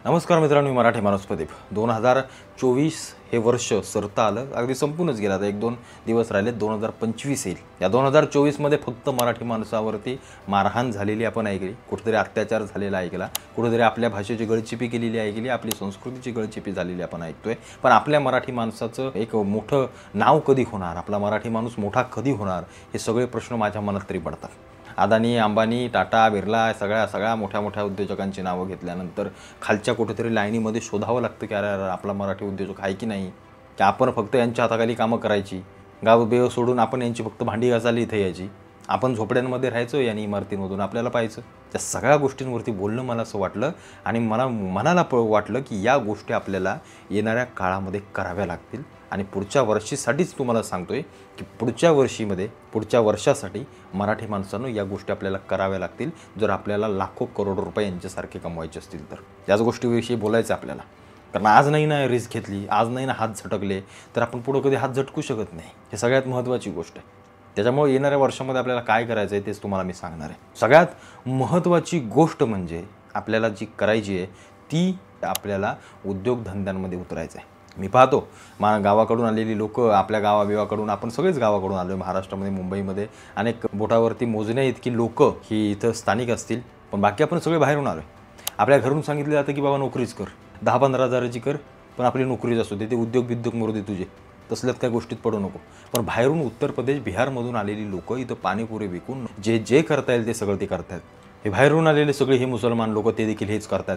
नमस्कार मित्रांनो, मी मराठी माणूस प्रदीप. 2024 हे वर्ष सरतं आलं, अगदी संपूनच गेलं. आता 1-2 दिवस राहिले, 2025 येईल. या 2024मध्ये फक्त मराठी माणसावरती मारहाण झालेली आपण ऐकली, कुठेतरी अत्याचार झालेला ऐकला, कुठेतरी आपल्या भाषेची गळचिपी केलेली ऐकली, आपली संस्कृतीची गळचिपी झालेली आपण ऐकतोय. पण आपल्या मराठी माणसाचं एक मोठं नाव कधी होणार, आपला मराठी माणूस मोठा कधी होणार, हे सगळे प्रश्न माझ्या मनात तरी पडतात. अदानी, अंबानी, टाटा, बिर्ला सगळ्या मोठ्या उद्योजकांची नावं घेतल्यानंतर खालच्या कुठेतरी लाईनीमध्ये शोधावं लागतं की अरे आपला मराठी उद्योजक आहे की नाही, की आपण फक्त यांच्या हाताखाली कामं करायची, गाव सोडून आपण यांची फक्त भांडी घासायला इथे यायची, आपण झोपड्यांमध्ये राहायचो यांनी इमारतींमधून आपल्याला पाहायचं. त्या सगळ्या गोष्टींवरती बोलणं मला असं वाटलं आणि मनाला वाटलं की या गोष्टी आपल्याला येणाऱ्या काळामध्ये कराव्या लागतील. आणि पुढच्या वर्षीसाठीच तुम्हाला सांगतोय की पुढच्या वर्षासाठी मराठी माणसानं या गोष्टी आपल्याला कराव्या लागतील, जर आपल्याला लाखो करोड रुपये यांच्यासारखे कमवायचे असतील तर. याच गोष्टीविषयी बोलायचं आपल्याला. कारण आज नाही ना रिस्क घेतली, आज नाही ना हात झटकले, तर आपण पुढं कधी हात झटकू शकत नाही. हे सगळ्यात महत्त्वाची गोष्ट आहे. त्याच्यामुळे येणाऱ्या वर्षामध्ये आपल्याला काय करायचं आहे तेच तुम्हाला मी सांगणार आहे. सगळ्यात महत्त्वाची गोष्ट म्हणजे आपल्याला जी करायची आहे ती आपल्याला उद्योगधंद्यांमध्ये उतरायचं आहे. मी पाहतो गावाकडून आलेली लोक, आपल्या गावाबिवाकडून, आपण सगळेच गावाकडून आलो. महाराष्ट्रामध्ये, मुंबईमध्ये अनेक बोटावरती मोजण्या इतकी लोक ही इथं स्थानिक असतील, पण बाकी आपण सगळे बाहेरून आलो. आपल्या घरून सांगितलं जातं की बाबा नोकरीच कर, 10-15 हजाराची कर, पण आपली नोकरीच असू दे, ते उद्योग मोरू दे तुझे, तसल्यात काही गोष्टीत पडू नको. पण बाहेरून उत्तर प्रदेश, बिहारमधून आलेली लोक इथं पाणीपुरी विकून जे करता येईल ते सगळं ते करतात. हे बाहेरून आलेले सगळे हे मुसलमान लोक ते देखील हेच करतात.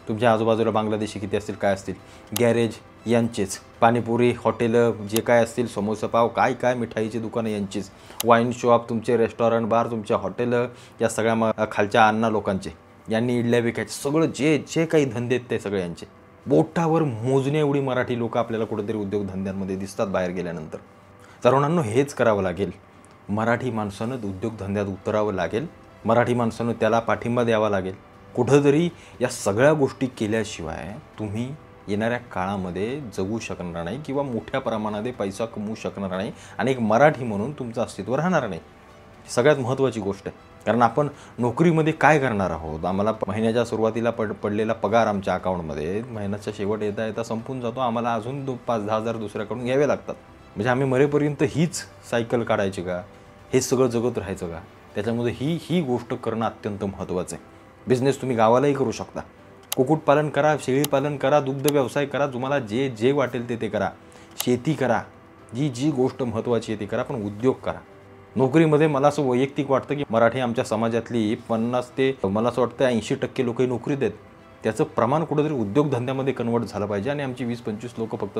तुमच्या आजूबाजूला बांगलादेशी किती असतील, काय असतील, गॅरेज यांचेच, पाणीपुरी हॉटेलं जे काय असतील, समोसा पाव, काय मिठाईची दुकानं यांचीच, वाईन शॉप, तुमचे रेस्टॉरंट बार, तुमच्या हॉटेलं, या सगळ्या खालच्या अण्णा लोकांचे, यांनी इडल्या विकायचे, सगळं जे काही धंदे आहेत ते सगळे यांचे. बोटावर मोजणे एवढी मराठी लोक आपल्याला कुठेतरी उद्योगधंद्यांमध्ये दिसतात बाहेर गेल्यानंतर. तरुणांनो, हेच करावं लागेल. मराठी माणसानं उद्योगधंद्यात उतरावं लागेल. मराठी माणसानं त्याला पाठिंबा द्यावा लागेल. कुठंतरी या सगळ्या गोष्टी केल्याशिवाय तुम्ही येणाऱ्या काळामध्ये जगू शकणार नाही किंवा मोठ्या प्रमाणात पैसा कमवू शकणार नाही आणि एक मराठी म्हणून तुमचं अस्तित्व राहणार नाही. सगळ्यात महत्त्वाची गोष्ट आहे. कारण आपण नोकरीमध्ये काय करणार आहोत, आम्हाला महिन्याच्या सुरुवातीला पडलेला पगार आमच्या अकाउंटमध्ये महिन्याच्या शेवट येता संपून जातो. आम्हाला अजून 5-10 हजार दुसऱ्याकडून घ्यावे लागतात. म्हणजे आम्ही मरेपर्यंत हीच सायकल काढायची का, हे सगळं जगत राहायचं का? त्याच्यामध्ये ही गोष्ट करणं अत्यंत महत्त्वाचं आहे. बिझनेस तुम्ही गावालाही करू शकता. कुक्कुटपालन करा, शेळीपालन करा, दुग्ध व्यवसाय करा, तुम्हाला जे वाटेल ते करा. शेती करा, जी गोष्ट महत्त्वाची आहे ती करा, पण उद्योग करा. नोकरीमध्ये मला असं वैयक्तिक वाटतं की मराठी आमच्या समाजातली 50 ते मला असं वाटतं 80% लोकही नोकरीत आहेत. त्याचं प्रमाण कुठंतरी उद्योगधंद्यामध्ये कन्वर्ट झालं पाहिजे आणि आमची 20-25 लोकं फक्त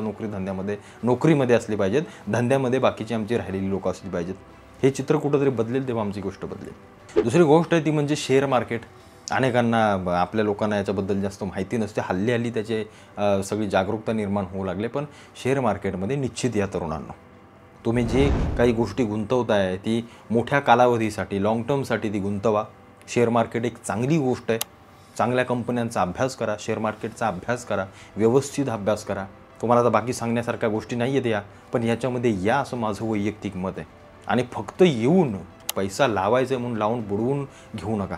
नोकरीमध्ये असली पाहिजेत. धंद्यामध्ये बाकीची आमची राहिलेली लोकं असली पाहिजेत. हे चित्र कुठंतरी बदलेल तेव्हा आमची गोष्ट बदलेल. दुसरी गोष्ट आहे ती म्हणजे शेअर मार्केट. अनेकांना, आपल्या लोकांना याच्याबद्दल जास्त माहिती नसते. हल्ली त्याचे सगळी जागरूकता निर्माण होऊ लागले. पण शेअर मार्केटमध्ये निश्चित या तरुणांना तुम्ही जे काही गोष्टी गुंतवताय ती मोठ्या कालावधीसाठी, लाँग टर्मसाठी ती गुंतवा. शेअर मार्केट एक चांगली गोष्ट आहे. चांगल्या कंपन्यांचा अभ्यास करा, शेअर मार्केटचा अभ्यास करा, व्यवस्थित अभ्यास करा. तुम्हाला आता बाकी सांगण्यासारख्या गोष्टी नाही आहेत या, पण याच्यामध्ये या असं माझं वैयक्तिक मत आहे. आणि फक्त येऊन पैसा लावायचा म्हणून लावून बुडवून घेऊ नका.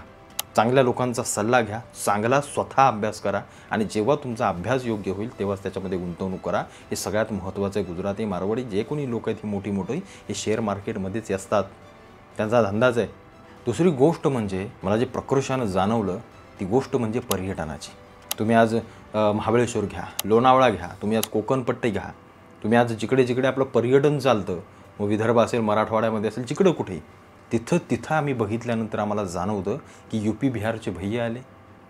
चांगल्या लोकांचा सल्ला घ्या, चांगला स्वतः अभ्यास करा आणि जेव्हा तुमचा अभ्यास योग्य होईल तेव्हाच त्याच्यामध्ये गुंतवणूक करा. हे सगळ्यात महत्त्वाचं आहे. गुजराती, मारवाडी जे कोणी लोक आहेत ही मोठी हे शेअर मार्केटमध्येच असतात. त्यांचा धंदाच आहे. दुसरी गोष्ट म्हणजे मला जे प्रकर्षानं जाणवलं ती गोष्ट म्हणजे पर्यटनाची. तुम्ही आज महाबळेश्वर घ्या, लोणावळा घ्या, तुम्ही आज कोकणपट्टी घ्या, तुम्ही आज जिकडे आपलं पर्यटन चालतं, मग विदर्भ असेल, मराठवाड्यामध्ये असेल, जिकडं कुठेही, तिथं आम्ही बघितल्यानंतर आम्हाला जाणवतं की UP बिहारचे भैया आले,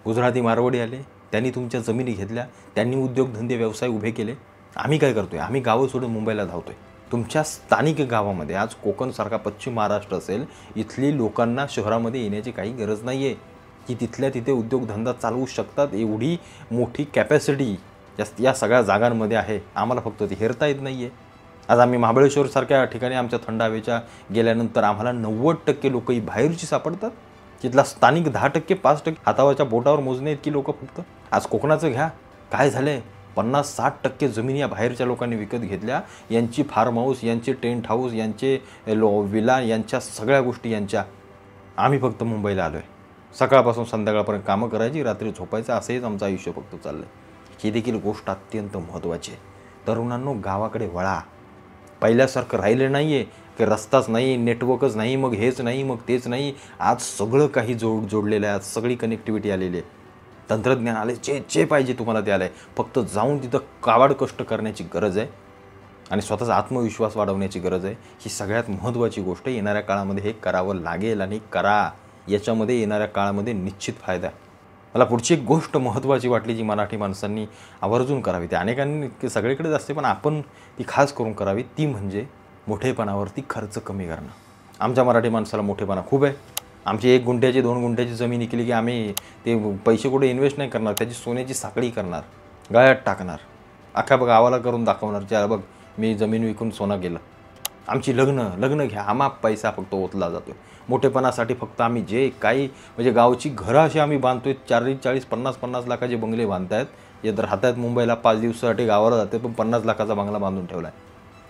गुजराती, मारवाडी आले, त्यांनी तुमच्या जमिनी घेतल्या, त्यांनी उद्योगधंदे व्यवसाय उभे केले. आम्ही काय करतोय, आम्ही गावं सोडून मुंबईला धावतोय. तुमच्या स्थानिक गावामध्ये आज कोकणसारखा पश्चिम महाराष्ट्र असेल, इथली लोकांना शहरामध्ये येण्याची काही गरज नाही आहे की तिथल्या तिथे उद्योगधंदा चालवू शकतात. एवढी मोठी कॅपॅसिटी या सगळ्या जागांमध्ये आहे. आम्हाला फक्त ती हेरता येत नाही आहे. आज आम्ही महाबळेश्वरसारख्या ठिकाणी आमच्या थंड हवेच्या गेल्यानंतर आम्हाला 90% लोकही बाहेरची सापडतात. तिथला स्थानिक 10%, 5% हातावरच्या बोटावर मोजणे इतकी लोकं फक्त. आज कोकणाचं घ्या, काय झालं आहे, 50-60% जमीन या बाहेरच्या लोकांनी विकत घेतल्या. यांची फार्म हाऊस, यांचे टेंट हाऊस, यांचे विला, यांच्या सगळ्या गोष्टी यांच्या. आम्ही फक्त मुंबईला आलो आहे. सकाळपासून संध्याकाळपर्यंत कामं करायची, रात्री झोपायचं, असंच आमचं आयुष्य फक्त चाललं आहे। ही देखील गोष्ट अत्यंत महत्त्वाची आहे। तरुणांनो, गावाकडे वळा। पहिल्यासारखं राहिलं नाही आहे की रस्ताच नाही, नेटवर्कच नाही, मग हेच नाही, मग तेच नाही। आज सगळं काही जोडलेलं आहे। आज सगळी कनेक्टिव्हिटी आलेली आहे, तंत्रज्ञान आले, जे पाहिजे तुम्हाला ते आलं आहे। फक्त जाऊन तिथं काबाड कष्ट करण्याची गरज आहे आणि स्वतःचा आत्मविश्वास वाढवण्याची गरज आहे। ही सगळ्यात महत्त्वाची गोष्ट आहे। येणाऱ्या काळामध्ये हे करावं लागेल आणि करा। याच्यामध्ये येणाऱ्या काळामध्ये निश्चित फायदा आहे। मला पुढची एक गोष्ट महत्त्वाची वाटली, जी मराठी माणसांनी आवर्जून करावी। ती अनेकांनी सगळीकडेच असते, पण आपण ती खास करून करावी। ती म्हणजे मोठेपणावरती खर्च कमी करणं। आमच्या मराठी माणसाला मोठेपणा खूप आहे। आमची 1 गुंठ्याची 2 गुंठ्याची जमीन विकली की आम्ही ते पैसे कुठे इन्व्हेस्ट नाही करणार, त्याची सोन्याची साखळी करणार, गळ्यात टाकणार, अख्ख्या गावाला करून दाखवणार, ज्या बघ मी जमीन विकून सोनं केलं। आमची लग्न घ्या, आम्हा पैसा फक्त ओतला जातो मोठेपणासाठी। फक्त आम्ही जे काही म्हणजे गावची घरं अशी आम्ही बांधतोय, 40-50 लाखाचे बंगले बांधतायत, जे राहत आहेत मुंबईला, 5 दिवसासाठी गावाला जाते, पण 50 लाखाचा बंगला बांधून ठेवला आहे।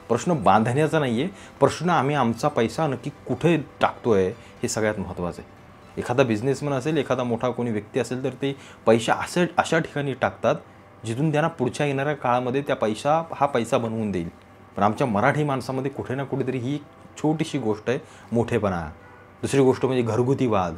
प्रश्न बांधण्याचा नाही आहे, प्रश्न आम्ही आमचा पैसा नक्की कुठे टाकतोय हे सगळ्यात महत्त्वाचं आहे। एखादा बिझनेसमॅन असेल, एखादा मोठा कोणी व्यक्ती असेल, तर ते पैसा अशा ठिकाणी टाकतात जिथून त्यांना पुढच्या येणाऱ्या काळामध्ये हा पैसा बनवून देईल। पण आमच्या मराठी माणसामध्ये कुठे ना कुठेतरी ही छोटीशी गोष्ट आहे, मोठेपणा। दुसरी गोष्ट म्हणजे घरगुती वाद।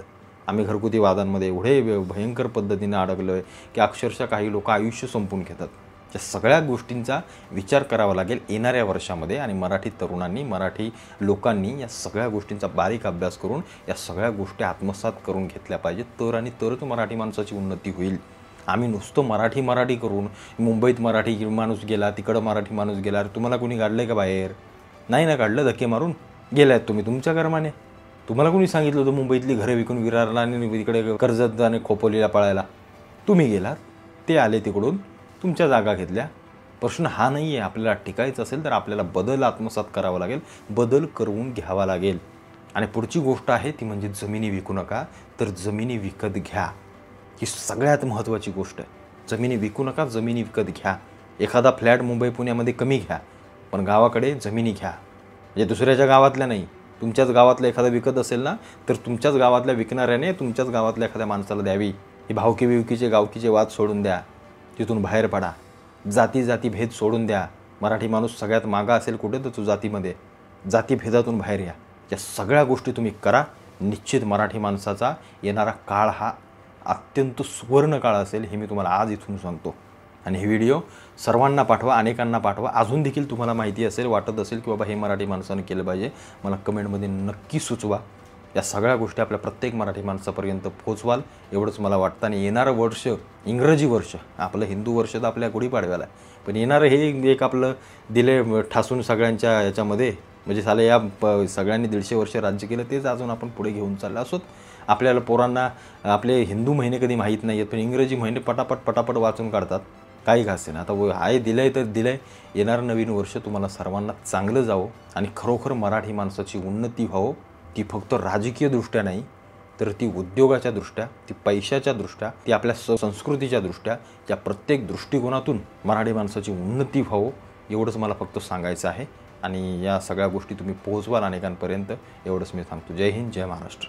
आम्ही घरगुती वादांमध्ये एवढे भयंकर पद्धतीने अडकलो आहे की अक्षरशः काही लोक आयुष्य संपवून घेतात। या सगळ्या गोष्टींचा विचार करावा लागेल येणाऱ्या वर्षामध्ये, आणि मराठी तरुणांनी, मराठी लोकांनी या सगळ्या गोष्टींचा बारीक अभ्यास करून या सगळ्या गोष्टी आत्मसात करून घेतल्या पाहिजेत, तरच मराठी माणसाची उन्नती होईल। आम्ही नुसतं मराठी करून मुंबईत मराठी माणूस गेला, तिकडं मराठी माणूस गेला, तुम्हाला कोणी काढलं आहे का बाहेर? नाही ना काढलं, धक्के मारून गेले आहेत तुम्ही तुमच्या कर्माने। तुम्हाला कोणी सांगितलं होतं मुंबईतली घरं विकून विरारला आणि तिकडे कर्जत आणि खोपोलीला पळायला? तुम्ही गेलात, ते आले तिकडून, तुमच्या जागा घेतल्या। प्रश्न हा नाही आहे। आपल्याला टिकायचं असेल तर आपल्याला बदल आत्मसात करावा लागेल, बदल करून घ्यावा लागेल। आणि पुढची गोष्ट आहे ती म्हणजे जमिनी विकू नका, तर जमिनी विकत घ्या। ही सगळ्यात महत्त्वाची गोष्ट आहे। जमिनी विकू नका, जमिनी विकत घ्या। एखादा फ्लॅट मुंबई पुण्यामध्ये कमी घ्या, पण गावाकडे जमिनी घ्या। म्हणजे दुसऱ्याच्या गावातल्या नाही, तुमच्याच गावातल्या एखादा विकत असेल ना, तर तुमच्याच गावातल्या विकणाऱ्याने तुमच्याच गावातल्या एखाद्या माणसाला द्यावी। ही भावकी गावकीचे वाद सोडून द्या, तिथून बाहेर पडा। जाती भेद सोडून द्या। मराठी माणूस सगळ्यात मागा असेल कुठे तर तो जातीमध्ये, जातीभेदातून बाहेर या। या सगळ्या गोष्टी तुम्ही करा, निश्चित मराठी माणसाचा येणारा काळ हा अत्यंत सुवर्ण काळ असेल, हे मी तुम्हाला आज इथून सांगतो। आणि हे व्हिडिओ सर्वांना पाठवा, अनेकांना पाठवा। अजून देखील तुम्हाला माहिती असेल, वाटत असेल की बाबा हे मराठी माणसाने केलं पाहिजे, मला कमेंटमध्ये नक्की सुचवा। या सगळ्या गोष्टी आपल्या प्रत्येक मराठी माणसापर्यंत पोहोचवाल एवढंच मला वाटतं। आणि येणारं वर्ष इंग्रजी वर्ष, आपलं हिंदू वर्ष तर आपल्या गुढीपाडव्याला आहे, पण येणारं हे एक आपलं दिले ठासून सगळ्यांच्या याच्यामध्ये, म्हणजे साले या सगळ्यांनी 150 वर्ष राज्य केलं, तेच अजून आपण पुढे घेऊन चाललो असोत। आपल्याला पोरांना आपले हिंदू महिने कधी माहीत नाही आहेत, पण इंग्रजी महिने पटापट वाचून काढतात, काही घासे ना। आता आहे दिलं आहे तर दिलं आहे। येणारं नवीन वर्ष तुम्हाला सर्वांना चांगलं जावो आणि खरोखर मराठी माणसाची उन्नती व्हावो। ती फक्त राजकीयदृष्ट्या नाही, तर ती उद्योगाच्या दृष्ट्या, ती पैशाच्या दृष्ट्या, ती आपल्या संस्कृतीच्या दृष्ट्या, या प्रत्येक दृष्टिकोनातून मराठी माणसाची उन्नती व्हावो, एवढंच मला फक्त सांगायचं आहे। आणि या सगळ्या गोष्टी तुम्ही पोहोचवाल अनेकांपर्यंत, एवढंच मी सांगतो। जय हिंद, जय महाराष्ट्र।